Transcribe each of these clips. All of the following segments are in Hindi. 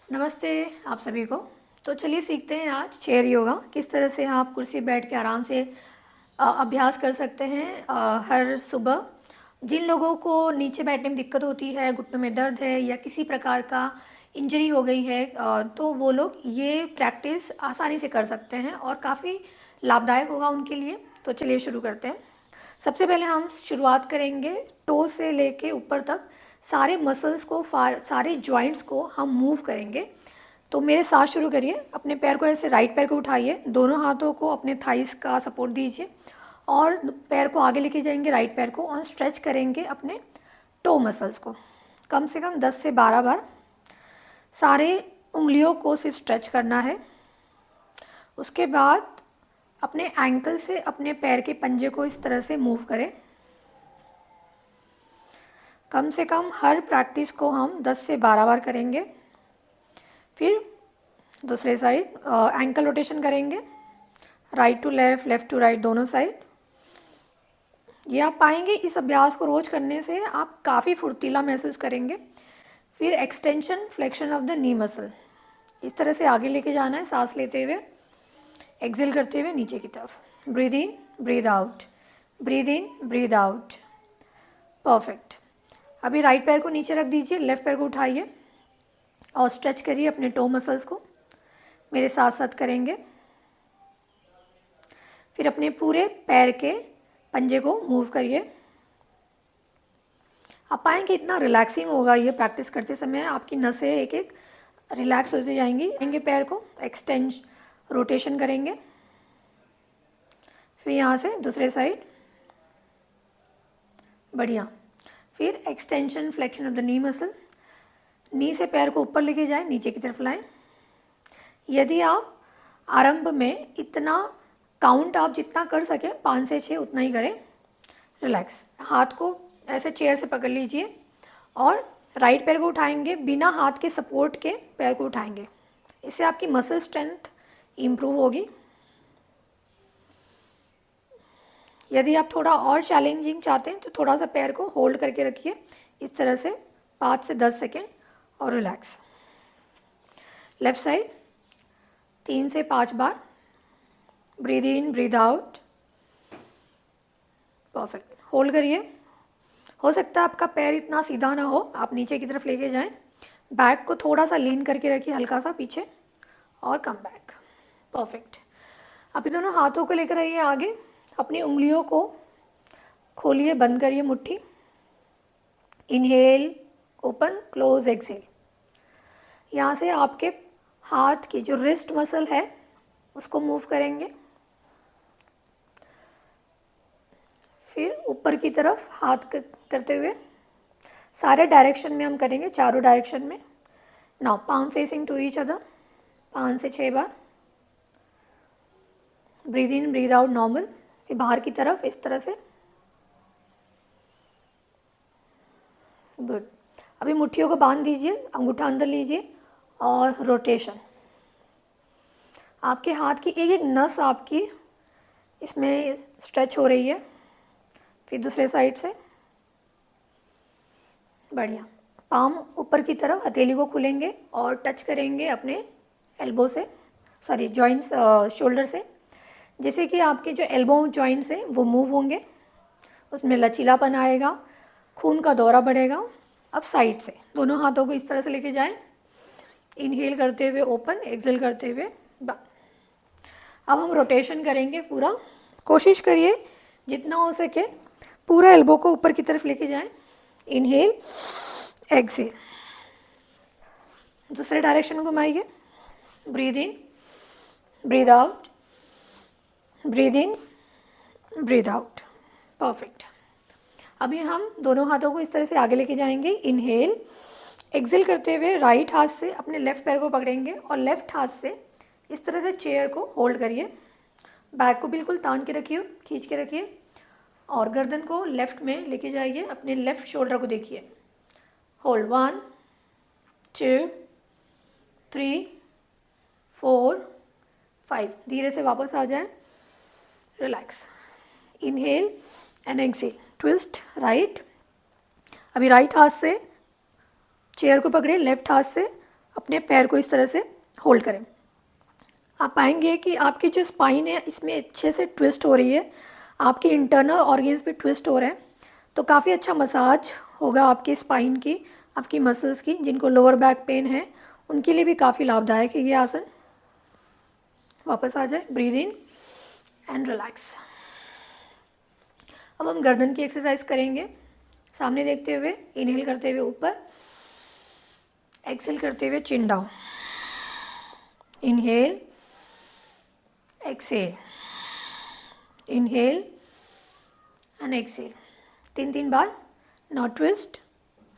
नमस्ते आप सभी को। तो चलिए सीखते हैं आज चेयर योगा। किस तरह से आप कुर्सी बैठ के आराम से अभ्यास कर सकते हैं हर सुबह। जिन लोगों को नीचे बैठने में दिक्कत होती है, घुटनों में दर्द है या किसी प्रकार का इंजरी हो गई है, तो वो लोग ये प्रैक्टिस आसानी से कर सकते हैं और काफ़ी लाभदायक होगा उनके लिए। तो चलिए शुरू करते हैं। सबसे पहले हम शुरुआत करेंगे टो से लेके ऊपर तक सारे मसल्स को, सारे जॉइंट्स को हम मूव करेंगे। तो मेरे साथ शुरू करिए। अपने पैर को ऐसे, राइट पैर को उठाइए, दोनों हाथों को अपने थाइस का सपोर्ट दीजिए और पैर को आगे लेके जाएंगे, राइट पैर को, और स्ट्रेच करेंगे अपने टो मसल्स को कम से कम 10 से 12 बार। सारे उंगलियों को सिर्फ स्ट्रेच करना है। उसके बाद अपने एंकल से अपने पैर के पंजे को इस तरह से मूव करें। कम से कम हर प्रैक्टिस को हम 10 से 12 बार करेंगे। फिर दूसरे साइड एंकल रोटेशन करेंगे, right to left, left to right, दोनों साइड। ये आप पाएंगे इस अभ्यास को रोज़ करने से आप काफ़ी फुर्तीला महसूस करेंगे। फिर extension flexion of the knee muscle, इस तरह से आगे लेके जाना है, सांस लेते हुए, एक्सेल करते हुए नीचे की तरफ। Breathe in, breathe out, breathe in, breathe out. Perfect. अभी राइट पैर को नीचे रख दीजिए, लेफ़्ट पैर को उठाइए और स्ट्रेच करिए अपने टो मसल्स को। मेरे साथ साथ करेंगे। फिर अपने पूरे पैर के पंजे को मूव करिए। आप पाएंगे इतना रिलैक्सिंग होगा ये प्रैक्टिस करते समय। आपकी नसें एक एक रिलैक्स होती जाएंगी। पैर को एक्सटेंड रोटेशन करेंगे। फिर यहाँ से दूसरे साइड, बढ़िया। फिर extension flexion of the knee muscle, knee से पैर को ऊपर लेके जाएं, नीचे की तरफ लाएं। यदि आप आरंभ में इतना काउंट आप जितना कर सकें 5 से 6 उतना ही करें। रिलैक्स। हाथ को ऐसे चेयर से पकड़ लीजिए और राइट पैर को उठाएंगे, बिना हाथ के सपोर्ट के पैर को उठाएंगे। इससे आपकी मसल स्ट्रेंथ इम्प्रूव होगी। यदि आप थोड़ा और चैलेंजिंग चाहते हैं तो थोड़ा सा पैर को होल्ड करके रखिए इस तरह से 5 से 10 सेकेंड और रिलैक्स। लेफ़्ट साइड 3 से 5 बार। Breathe in, breathe out. Perfect. Hold करिए। हो सकता है आपका पैर इतना सीधा ना हो, आप नीचे की तरफ लेके जाएं। बैक को थोड़ा सा लीन करके रखिए, हल्का सा पीछे, और कम बैक। परफेक्ट। अभी दोनों हाथों को लेकर आइए आगे। अपनी उंगलियों को खोलिए, बंद करिए मुट्ठी। Inhale, open, close, exhale. यहाँ से आपके हाथ की जो रिस्ट मसल है उसको मूव करेंगे। फिर ऊपर की तरफ हाथ करते हुए सारे डायरेक्शन में हम करेंगे, चारों डायरेक्शन में। Now palm facing to each other, 5 से 6 बार। Breathe in, breathe out normal. फिर बाहर की तरफ इस तरह से। गुड। अभी मुट्ठियों को बांध दीजिए, अंगूठा अंदर लीजिए और रोटेशन। आपके हाथ की एक एक नस आपकी इसमें स्ट्रेच हो रही है। फिर दूसरे साइड से, बढ़िया। पाम ऊपर की तरफ, हथेली को खुलेंगे और टच करेंगे अपने एल्बो से, सॉरी जॉइंट्स, शोल्डर से, जैसे कि आपके जो एल्बो जॉइंट्स हैं वो मूव होंगे, उसमें लचीलापन आएगा, खून का दौरा बढ़ेगा। अब साइड से दोनों हाथों को इस तरह से लेके जाएं। इनहेल करते हुए ओपन, एक्सेल करते हुए बंद। अब हम रोटेशन करेंगे पूरा। कोशिश करिए जितना हो सके पूरा एल्बो को ऊपर की तरफ लेके जाएं। Inhale, Excel. दूसरे डायरेक्शन में घुमाइए। Breathe in, breathe out, breathe in, breathe out. Perfect. अभी हम दोनों हाथों को इस तरह से आगे लेके जाएंगे। इनहेल, एक्सेल करते हुए राइट हाथ से अपने लेफ़्ट पैर को पकड़ेंगे और लेफ़्ट हाथ से इस तरह से चेयर को होल्ड करिए। बैक को बिल्कुल तान के रखिए, खींच के रखिए, और गर्दन को लेफ़्ट में लेके जाइए। अपने लेफ़्ट शोल्डर को देखिए। होल्ड 1 2 3 4 5। धीरे से वापस आ जाए। Relax. Inhale and exhale, twist right. अभी राइट हाथ से चेयर को पकड़े, लेफ़्ट हाथ से अपने पैर को इस तरह से होल्ड करें। आप पाएंगे कि आपकी जो स्पाइन है इसमें अच्छे से ट्विस्ट हो रही है, आपके इंटरनल ऑर्गन्स भी ट्विस्ट हो रहे हैं, तो काफ़ी अच्छा मसाज होगा आपकी स्पाइन की, आपकी मसल्स की। जिनको लोअर बैक पेन है उनके लिए भी काफ़ी लाभदायक है ये आसन। वापस आ जाए, ब्रीद इन एंड रिलैक्स। अब हम गर्दन की एक्सरसाइज करेंगे। सामने देखते हुए इनहेल करते हुए ऊपर, एक्सेल करते हुए chin down, inhale, exhale, inhale and exhale. 3 बार। Now twist,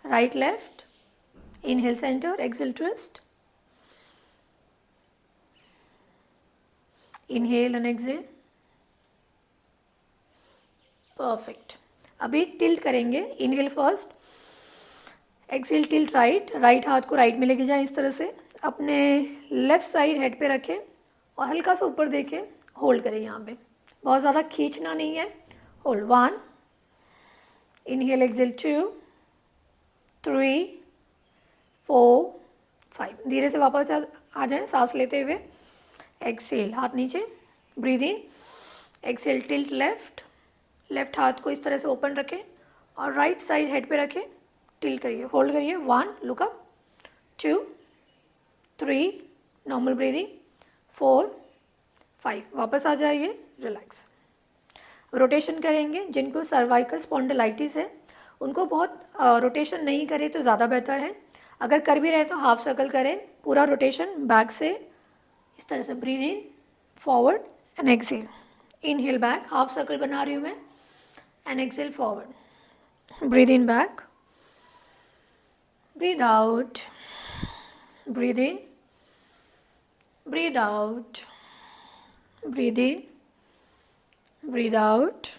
right left, inhale centre, exhale twist, inhale and exhale. Perfect. अभी टिल्ट करेंगे। Inhale first, exhale tilt right, right हाथ को राइट में लेके जाएं इस तरह से, अपने लेफ्ट साइड हेड पे रखें और हल्का सा ऊपर देखें, होल्ड करें यहाँ पे, बहुत ज़्यादा खींचना नहीं है। Hold 1, inhale exhale 2, 3, 4, 5। धीरे से वापस आ जाएं सांस लेते हुए। एक्सेल, हाथ नीचे, breathe in, exhale tilt left, left हाथ को इस तरह से ओपन रखें और राइट साइड हेड पे रखें, टिल्ट करिए, होल्ड करिए। 1, लुक अप, 2, 3, नॉर्मल ब्रीदिंग, 4, 5, वापस आ जाइए, रिलैक्स। रोटेशन करेंगे। जिनको सर्वाइकल स्पॉन्डिलाइटिस है उनको बहुत रोटेशन नहीं करें तो ज़्यादा बेहतर है। अगर कर भी रहे तो हाफ सर्कल करें, पूरा रोटेशन बैक से इस तरह से। Breathe in, forward and exhale, inhale back, half circle बना रही हूँ मैं, and exhale forward, breathe in back, breathe out, breathe in, breathe out, breathe in, breathe out,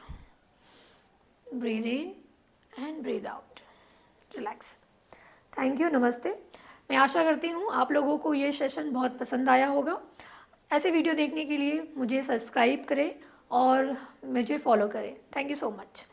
breathe in and breathe out. Relax. Thank you, नमस्ते। मैं आशा करती हूँ आप लोगों को ये सेशन बहुत पसंद आया होगा। ऐसे वीडियो देखने के लिए मुझे सब्सक्राइब करें और मुझे फॉलो करें। Thank you so much.